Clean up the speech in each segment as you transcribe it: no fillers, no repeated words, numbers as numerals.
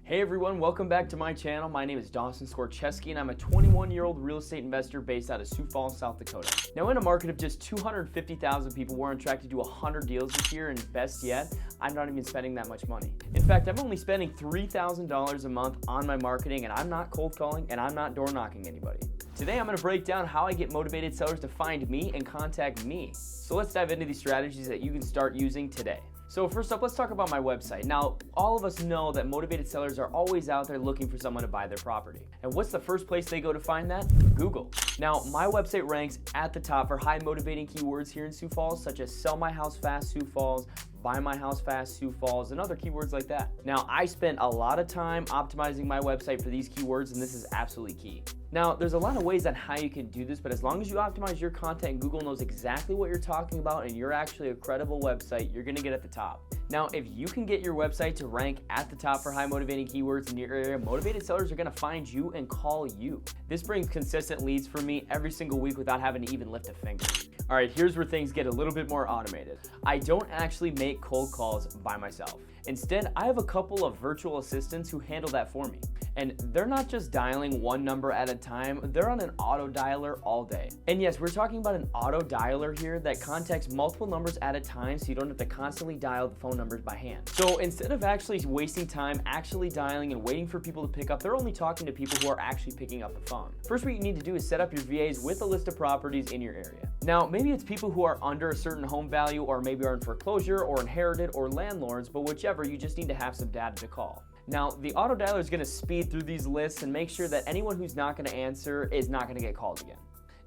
Hey everyone, welcome back to my channel. My name is Dawson Skorcheski and I'm a 21-year-old real estate investor based out of Sioux Falls, South Dakota. Now in a market of just 250,000 people, we're on track to do 100 deals this year, and best yet, I'm not even spending that much money. In fact, I'm only spending $3,000 a month on my marketing, and I'm not cold calling and I'm not door knocking anybody. Today I'm going to break down how I get motivated sellers to find me and contact me. So let's dive into these strategies that you can start using today. So first up, let's talk about my website. Now, all of us know that motivated sellers are always out there looking for someone to buy their property. And what's the first place they go to find that? Google. Now, my website ranks at the top for high motivating keywords here in Sioux Falls, such as sell my house fast Sioux Falls, buy my house fast Sioux Falls, and other keywords like that. Now, I spent a lot of time optimizing my website for these keywords, and this is absolutely key. Now, there's a lot of ways on how you can do this, but as long as you optimize your content, Google knows exactly what you're talking about, and you're actually a credible website, you're gonna get at the top. Now, if you can get your website to rank at the top for high motivating keywords in your area, motivated sellers are gonna find you and call you. This brings consistent leads for me every single week without having to even lift a finger. All right, here's where things get a little bit more automated. I don't actually make cold calls by myself. Instead, I have a couple of virtual assistants who handle that for me. And they're not just dialing one number at a time, they're on an auto dialer all day. And yes, we're talking about an auto dialer here that contacts multiple numbers at a time, so you don't have to constantly dial the phone numbers by hand. So instead of actually wasting time actually dialing and waiting for people to pick up, they're only talking to people who are actually picking up the phone. First, what you need to do is set up your VAs with a list of properties in your area. Now, maybe it's people who are under a certain home value, or maybe are in foreclosure or inherited, or landlords, but whichever, you just need to have some data to call. Now, the auto dialer is going to speed through these lists and make sure that anyone who's not going to answer is not going to get called again.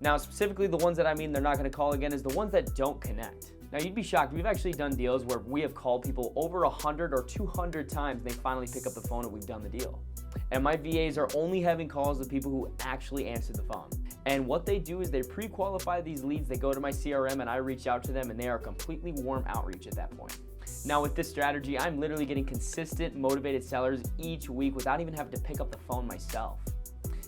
Now, specifically the ones that I mean they're not going to call again is the ones that don't connect. Now, you'd be shocked. We've actually done deals where we have called people over 100 or 200 times and they finally pick up the phone and we've done the deal. And my VAs are only having calls with people who actually answer the phone. And what they do is they pre-qualify these leads, they go to my CRM and I reach out to them, and they are completely warm outreach at that point. Now with this strategy, I'm literally getting consistent motivated sellers each week without even having to pick up the phone myself.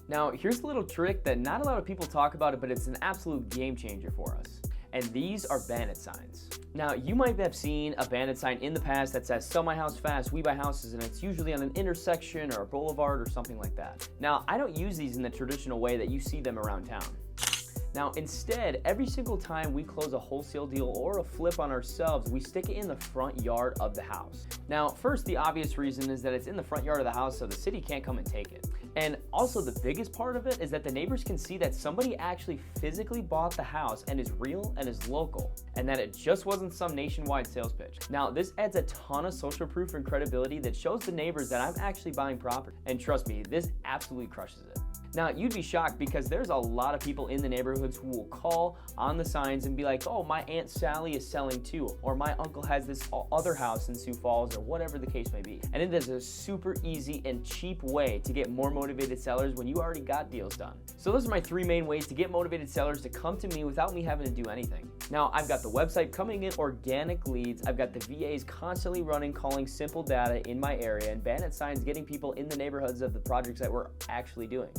Now here's a little trick that not a lot of people talk about it, but it's an absolute game changer for us. And these are bandit signs. Now you might have seen a bandit sign in the past that says sell my house fast, we buy houses, and it's usually on an intersection or a boulevard or something like that. Now I don't use these in the traditional way that you see them around town. Now instead, every single time we close a wholesale deal or a flip on ourselves, we stick it in the front yard of the house. Now first, the obvious reason is that it's in the front yard of the house, so the city can't come and take it. And also the biggest part of it is that the neighbors can see that somebody actually physically bought the house and is real and is local, and that it just wasn't some nationwide sales pitch. Now this adds a ton of social proof and credibility that shows the neighbors that I'm actually buying property. And trust me, this absolutely crushes it. Now, you'd be shocked because there's a lot of people in the neighborhoods who will call on the signs and be like, oh, my Aunt Sally is selling too, or my uncle has this other house in Sioux Falls, or whatever the case may be. And it is a super easy and cheap way to get more motivated sellers when you already got deals done. So those are my three main ways to get motivated sellers to come to me without me having to do anything. Now, I've got the website coming in organic leads, I've got the VAs constantly running, calling simple data in my area, and bandit signs getting people in the neighborhoods of the projects that we're actually doing.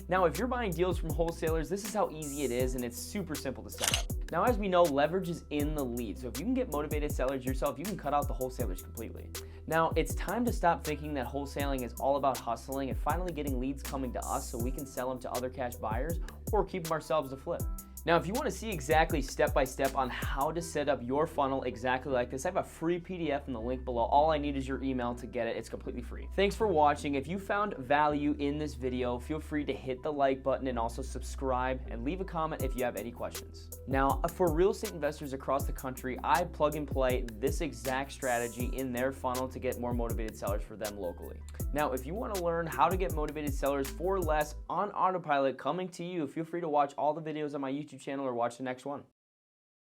Now, if you're buying deals from wholesalers, this is how easy it is, and it's super simple to set up. Now, as we know, leverage is in the lead. So if you can get motivated sellers yourself, you can cut out the wholesalers completely. Now, it's time to stop thinking that wholesaling is all about hustling and finally getting leads coming to us so we can sell them to other cash buyers or keep them ourselves to flip. Now, if you want to see exactly step-by-step on how to set up your funnel exactly like this, I have a free PDF in the link below. All I need is your email to get it. It's completely free. Thanks for watching. If you found value in this video, feel free to hit the like button and also subscribe, and leave a comment if you have any questions. Now, for real estate investors across the country, I plug and play this exact strategy in their funnel to get more motivated sellers for them locally. Now, if you want to learn how to get motivated sellers for less on autopilot coming to you, feel free to watch all the videos on my YouTube channel or watch the next one.